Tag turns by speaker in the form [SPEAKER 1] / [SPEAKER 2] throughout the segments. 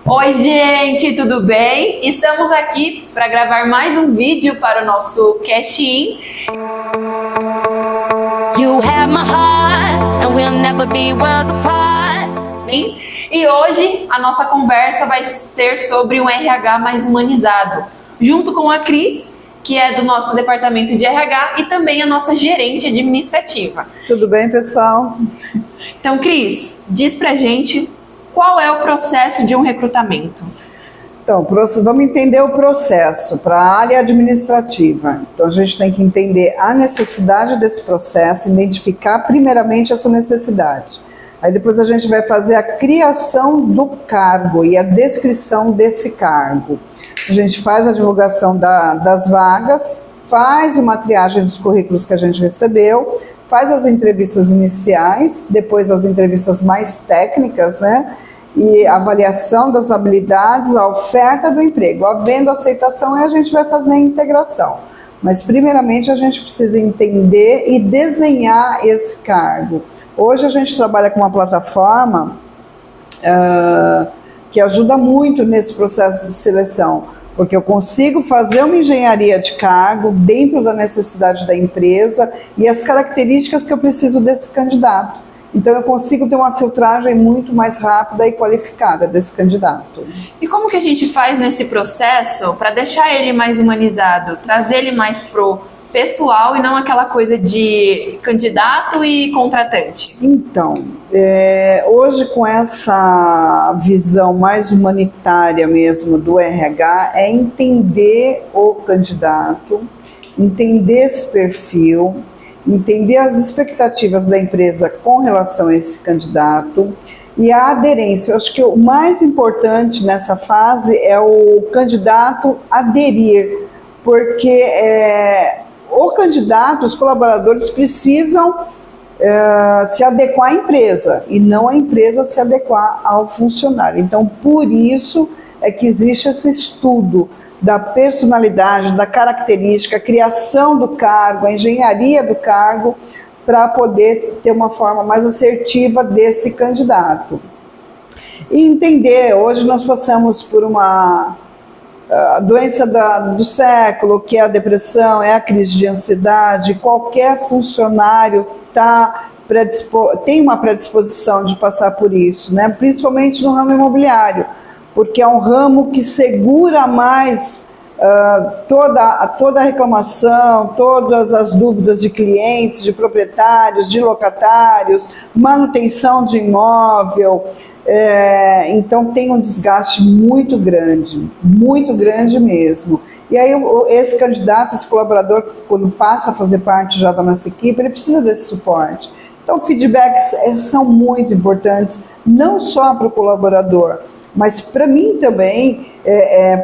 [SPEAKER 1] Oi, gente, tudo bem? Estamos aqui para gravar mais um vídeo para o nosso Cash-in. You have my heart and we'll never be worlds apart. E hoje a nossa conversa vai ser sobre um RH mais humanizado, junto com a Cris, que é do nosso departamento de RH e também a nossa gerente administrativa.
[SPEAKER 2] Tudo bem, pessoal?
[SPEAKER 1] Então, Cris, diz pra gente qual é o processo de um recrutamento.
[SPEAKER 2] Então, vamos entender o processo para a área administrativa. Então, a gente tem que entender a necessidade desse processo, identificar primeiramente essa necessidade. Aí depois a gente vai fazer a criação do cargo e a descrição desse cargo. A gente faz a divulgação das vagas, faz uma triagem dos currículos que a gente recebeu, faz as entrevistas iniciais, depois as entrevistas mais técnicas, né? E avaliação das habilidades, a oferta do emprego. Havendo aceitação, aí a gente vai fazer a integração. Mas, primeiramente, a gente precisa entender e desenhar esse cargo. Hoje, a gente trabalha com uma plataforma que ajuda muito nesse processo de seleção, porque eu consigo fazer uma engenharia de cargo dentro da necessidade da empresa e as características que eu preciso desse candidato. Então, eu consigo ter uma filtragem muito mais rápida e qualificada desse candidato.
[SPEAKER 1] E como que a gente faz nesse processo para deixar ele mais humanizado, trazer ele mais pro pessoal e não aquela coisa de candidato e contratante?
[SPEAKER 2] Então, hoje com essa visão mais humanitária mesmo do RH, é entender o candidato, entender esse perfil, entender as expectativas da empresa com relação a esse candidato e a aderência. Eu acho que o mais importante nessa fase é o candidato aderir, porque o candidato, os colaboradores precisam se adequar à empresa e não a empresa se adequar ao funcionário. Então, por isso é que existe esse estudo da personalidade, da característica, a criação do cargo, a engenharia do cargo, para poder ter uma forma mais assertiva desse candidato. E entender, hoje nós passamos por uma doença do século, que é a depressão, é a crise de ansiedade. Qualquer funcionário tem uma predisposição de passar por isso, né? Principalmente no ramo imobiliário, porque é um ramo que segura mais toda a reclamação, todas as dúvidas de clientes, de proprietários, de locatários, manutenção de imóvel. Então tem um desgaste muito grande mesmo. E aí esse candidato, esse colaborador, quando passa a fazer parte já da nossa equipe, ele precisa desse suporte. Então feedbacks são muito importantes, não só para o colaborador, mas para mim também,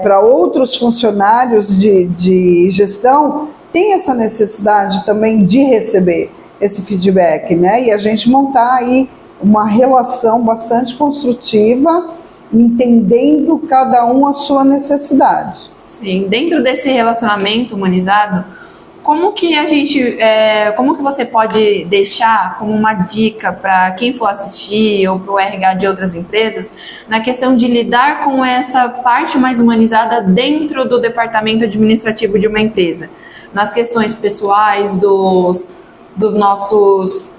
[SPEAKER 2] para outros funcionários de gestão, tem essa necessidade também de receber esse feedback, né? E a gente montar aí uma relação bastante construtiva, entendendo cada um a sua necessidade.
[SPEAKER 1] Sim, dentro desse relacionamento humanizado, como que você pode deixar como uma dica para quem for assistir ou para o RH de outras empresas na questão de lidar com essa parte mais humanizada dentro do departamento administrativo de uma empresa? Nas questões pessoais dos nossos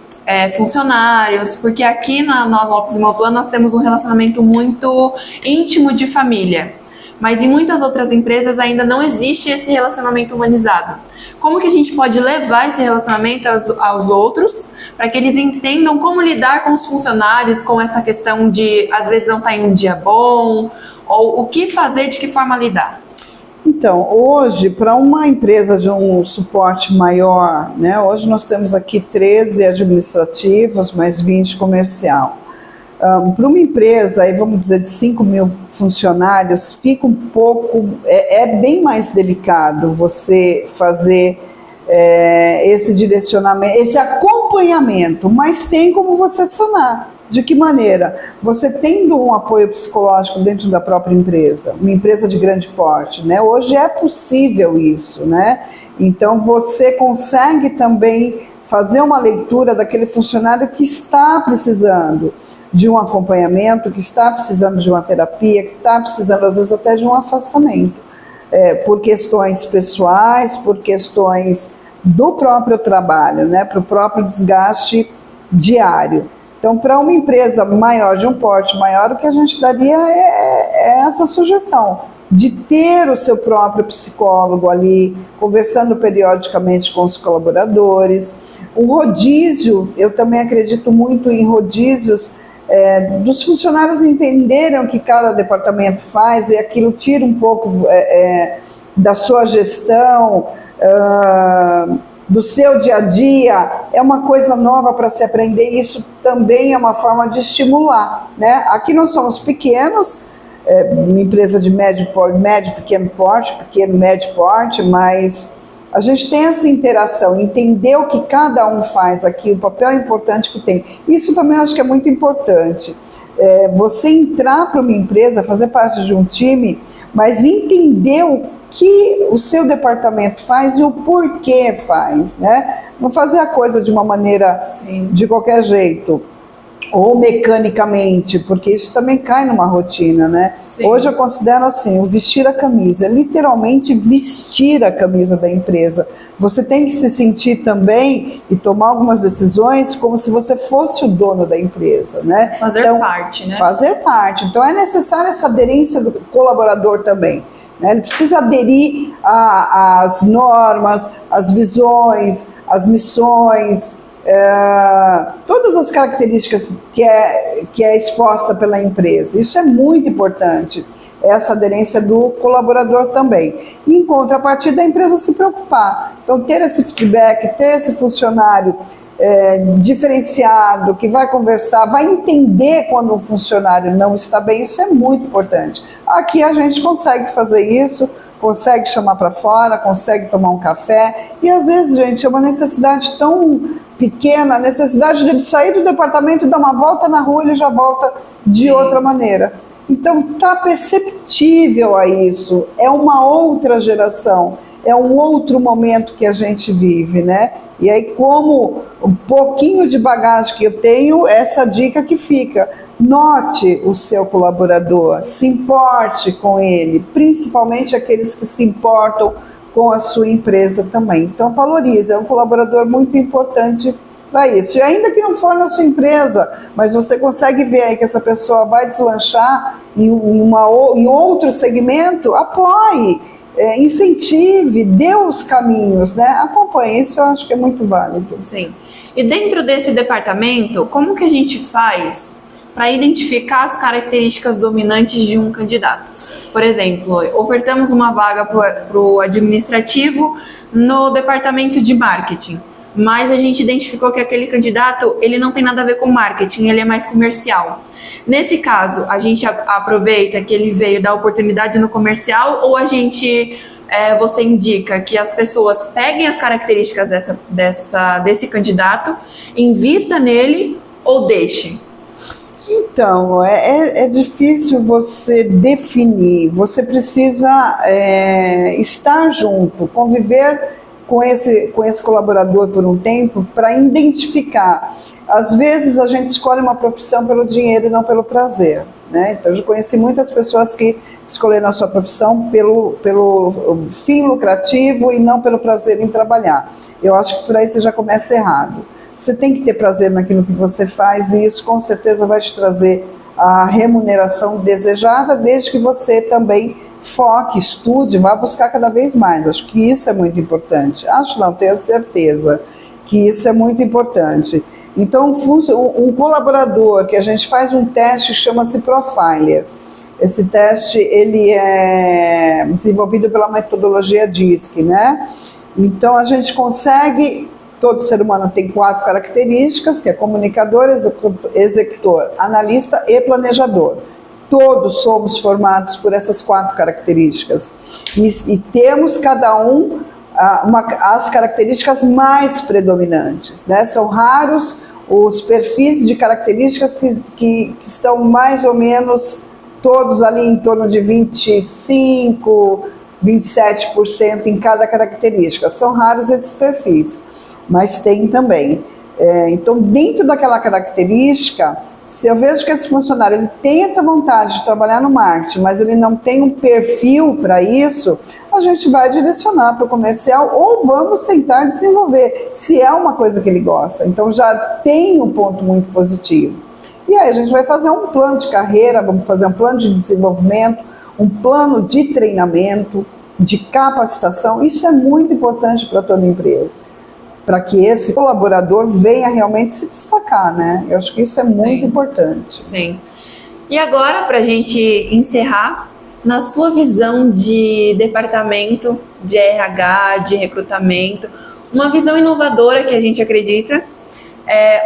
[SPEAKER 1] funcionários, porque aqui na Lopes Imoplan nós temos um relacionamento muito íntimo de família. Mas em muitas outras empresas ainda não existe esse relacionamento humanizado. Como que a gente pode levar esse relacionamento aos outros, para que eles entendam como lidar com os funcionários, com essa questão de, às vezes, não estar em um dia bom, ou o que fazer, de que forma lidar?
[SPEAKER 2] Então, hoje, para uma empresa de um suporte maior, né, hoje nós temos aqui 13 administrativos, mais 20 comercial. Para uma empresa, aí vamos dizer, de 5 mil funcionários, fica um pouco, bem mais delicado você fazer esse direcionamento, esse acompanhamento, mas tem como você sanar. De que maneira? Você tendo um apoio psicológico dentro da própria empresa, uma empresa de grande porte, né? Hoje é possível isso, né? Então você consegue também fazer uma leitura daquele funcionário que está precisando. de um acompanhamento, que está precisando de uma terapia, que está precisando, às vezes, até de um afastamento, por questões pessoais, por questões do próprio trabalho, né, para o próprio desgaste diário. Então, para uma empresa maior, de um porte maior, o que a gente daria é essa sugestão de ter o seu próprio psicólogo ali, conversando periodicamente com os colaboradores. O rodízio, eu também acredito muito em rodízios, dos funcionários entenderem o que cada departamento faz, e aquilo tira um pouco da sua gestão, do seu dia a dia, é uma coisa nova para se aprender, e isso também é uma forma de estimular, né? Aqui nós somos pequenos, uma empresa de médio, pequeno porte, pequeno, médio porte, mas a gente tem essa interação, entender o que cada um faz aqui, o papel importante que tem. Isso também eu acho que é muito importante. Você entrar para uma empresa, fazer parte de um time, mas entender o que o seu departamento faz e o porquê faz, né? Não fazer a coisa de uma maneira, sim, de qualquer jeito, ou mecanicamente, porque isso também cai numa rotina, né? Sim. Hoje eu considero assim, o vestir a camisa, literalmente vestir a camisa da empresa. Você tem que se sentir também e tomar algumas decisões como se você fosse o dono da empresa, né?
[SPEAKER 1] Fazer então, parte, né?
[SPEAKER 2] Fazer parte. Então é necessária essa aderência do colaborador também. Ele precisa aderir às normas, às visões, às missões, todas as características que é exposta pela empresa. Isso é muito importante, essa aderência do colaborador também. E, em contrapartida, a empresa se preocupar. Então, ter esse feedback, ter esse funcionário diferenciado, que vai conversar, vai entender quando um funcionário não está bem, isso é muito importante. Aqui a gente consegue fazer isso, consegue chamar para fora, consegue tomar um café, e às vezes, gente, é uma necessidade tão pequena, a necessidade dele sair do departamento, dar uma volta na rua, ele já volta de outra maneira. Então, está perceptível a isso, é uma outra geração, é um outro momento que a gente vive, né? E aí, como um pouquinho de bagagem que eu tenho, essa dica que fica: note o seu colaborador, se importe com ele, principalmente aqueles que se importam com a sua empresa também. Então, valorize, é um colaborador muito importante para isso. E ainda que não for na sua empresa, mas você consegue ver aí que essa pessoa vai deslanchar em outro segmento, apoie. Incentive, dê os caminhos, né? Acompanhe, isso eu acho que é muito válido.
[SPEAKER 1] Sim. E dentro desse departamento, como que a gente faz para identificar as características dominantes de um candidato? Por exemplo, ofertamos uma vaga para o administrativo no departamento de marketing, mas a gente identificou que aquele candidato, ele não tem nada a ver com marketing, ele é mais comercial. Nesse caso, a gente aproveita que ele veio da oportunidade no comercial, ou você indica que as pessoas peguem as características desse candidato, invista nele ou deixe?
[SPEAKER 2] Então, é difícil você definir, você precisa estar junto, conviver com esse colaborador por um tempo para identificar. Às vezes a gente escolhe uma profissão pelo dinheiro e não pelo prazer, né? Então eu já conheci muitas pessoas que escolheram a sua profissão pelo fim lucrativo e não pelo prazer em trabalhar. Eu acho que por aí você já começa errado. Você tem que ter prazer naquilo que você faz, e isso com certeza vai te trazer a remuneração desejada, desde que você também foque, estude, vá buscar cada vez mais. Acho que isso é muito importante. Acho não, tenho certeza que isso é muito importante. Então, um colaborador que a gente faz um teste, chama-se Profiler. Esse teste, ele é desenvolvido pela metodologia DISC, né? Então, a gente consegue, todo ser humano tem 4 características, que é comunicador, executor, analista e planejador. Todos somos formados por essas 4 características. E temos cada um as características mais predominantes, né? São raros os perfis de características que estão mais ou menos todos ali em torno de 25%, 27% em cada característica. São raros esses perfis, mas tem também. Então, dentro daquela característica, Se eu vejo que esse funcionário ele tem essa vontade de trabalhar no marketing, mas ele não tem um perfil para isso, a gente vai direcionar para o comercial ou vamos tentar desenvolver, se é uma coisa que ele gosta. Então já tem um ponto muito positivo. E aí a gente vai fazer um plano de carreira, vamos fazer um plano de desenvolvimento, um plano de treinamento, de capacitação. Isso é muito importante para toda empresa, para que esse colaborador venha realmente se destacar, né? Eu acho que isso é muito importante.
[SPEAKER 1] Sim. E agora, para a gente encerrar, na sua visão de departamento de RH, de recrutamento, uma visão inovadora que a gente acredita,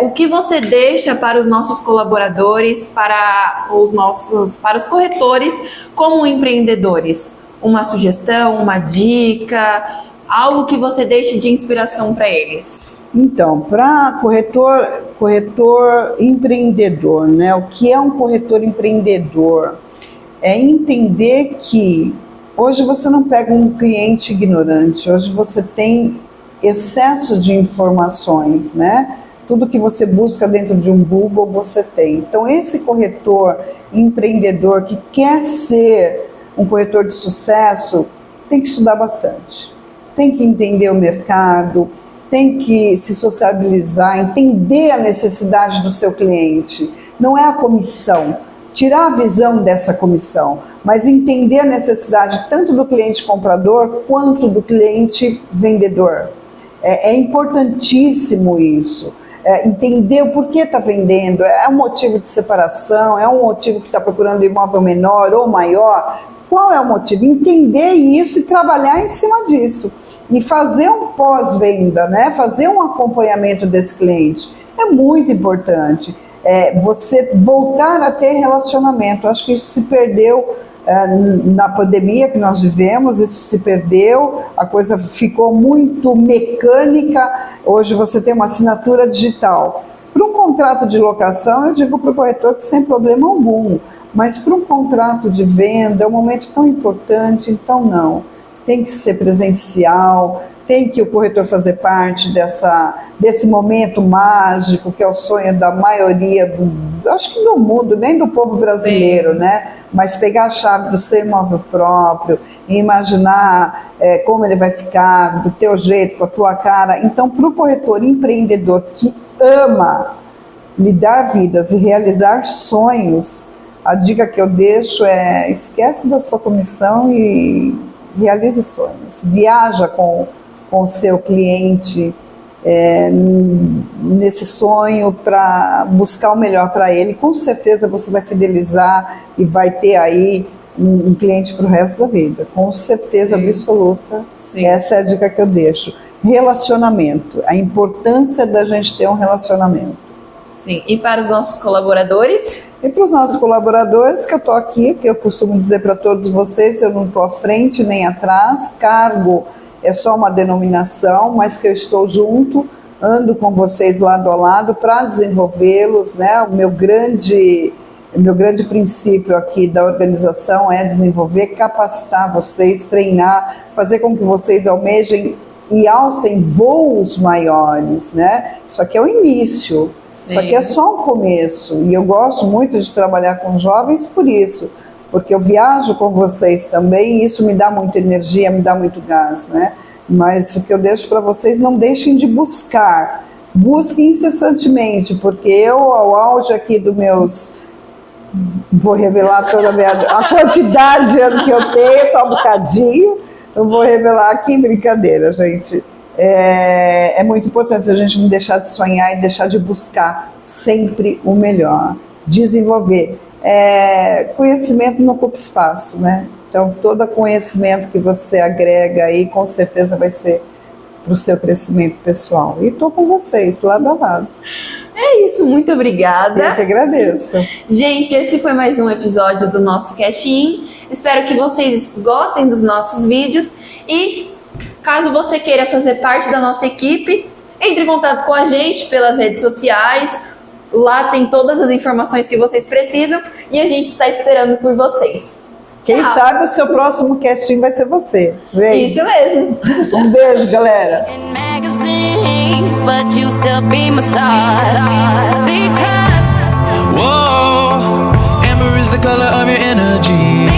[SPEAKER 1] o que você deixa para os nossos colaboradores, para os corretores, como empreendedores? Uma sugestão, uma dica, algo que você deixe de inspiração para eles?
[SPEAKER 2] Então, para corretor empreendedor, né? O que é um corretor empreendedor? É entender que hoje você não pega um cliente ignorante, hoje você tem excesso de informações, né? Tudo que você busca dentro de um Google você tem. Então, esse corretor empreendedor que quer ser um corretor de sucesso tem que estudar bastante. Tem que entender o mercado, tem que se sociabilizar, entender a necessidade do seu cliente. Não é a comissão, tirar a visão dessa comissão, mas entender a necessidade tanto do cliente comprador quanto do cliente vendedor. É importantíssimo isso. Entender o porquê está vendendo, é um motivo de separação, é um motivo que está procurando imóvel menor ou maior. Qual é o motivo? Entender isso e trabalhar em cima disso. E fazer um pós-venda, né? Fazer um acompanhamento desse cliente. É muito importante. Você voltar a ter relacionamento. Acho que isso se perdeu na pandemia que nós vivemos, isso se perdeu, a coisa ficou muito mecânica. Hoje você tem uma assinatura digital. Para um contrato de locação, eu digo para o corretor que sem problema algum. Mas para um contrato de venda é um momento tão importante, então não. Tem que ser presencial, tem que o corretor fazer parte desse momento mágico, que é o sonho da maioria, acho que do mundo, nem do povo brasileiro, né? Mas pegar a chave do seu imóvel próprio e imaginar como ele vai ficar, do teu jeito, com a tua cara. Então, para o corretor empreendedor que ama lhe dar vidas e realizar sonhos, a dica que eu deixo é: esquece da sua comissão e realize sonhos. Viaja com o seu cliente nesse sonho para buscar o melhor para ele. Com certeza você vai fidelizar e vai ter aí um cliente para o resto da vida. Com certeza absoluta. Sim. Essa é a dica que eu deixo. Relacionamento. A importância da gente ter um relacionamento.
[SPEAKER 1] Sim, e para os nossos colaboradores?
[SPEAKER 2] E para os nossos colaboradores, que eu estou aqui, porque eu costumo dizer para todos vocês, eu não estou à frente nem atrás, cargo é só uma denominação, mas que eu estou junto, ando com vocês lado a lado para desenvolvê-los, né? O meu grande princípio aqui da organização é desenvolver, capacitar vocês, treinar, fazer com que vocês almejem e alcem voos maiores, né? Isso aqui é o início. Sim. Isso aqui é só um começo, e eu gosto muito de trabalhar com jovens por isso, porque eu viajo com vocês também e isso me dá muita energia, me dá muito gás, né? Mas o que eu deixo para vocês, não deixem de buscar, busquem incessantemente, porque eu, ao auge aqui dos meus, vou revelar toda a quantidade de anos que eu tenho, só um bocadinho, eu vou revelar aqui, brincadeira, gente. É muito importante a gente não deixar de sonhar e deixar de buscar sempre o melhor, desenvolver. Conhecimento não ocupa espaço, né? Então, todo conhecimento que você agrega aí, com certeza vai ser para o seu crescimento pessoal. E estou com vocês, lado a lado.
[SPEAKER 1] É isso, muito obrigada.
[SPEAKER 2] Eu que agradeço.
[SPEAKER 1] Gente, esse foi mais um episódio do nosso Cash-in. Espero que vocês gostem dos nossos vídeos e caso você queira fazer parte da nossa equipe, entre em contato com a gente pelas redes sociais. Lá tem todas as informações que vocês precisam e a gente está esperando por vocês.
[SPEAKER 2] Quem sabe o seu próximo casting vai ser você. Vem.
[SPEAKER 1] Isso mesmo.
[SPEAKER 2] Um beijo, galera.
[SPEAKER 3] But you still be my star, because Whoa, amber is the color of your energy.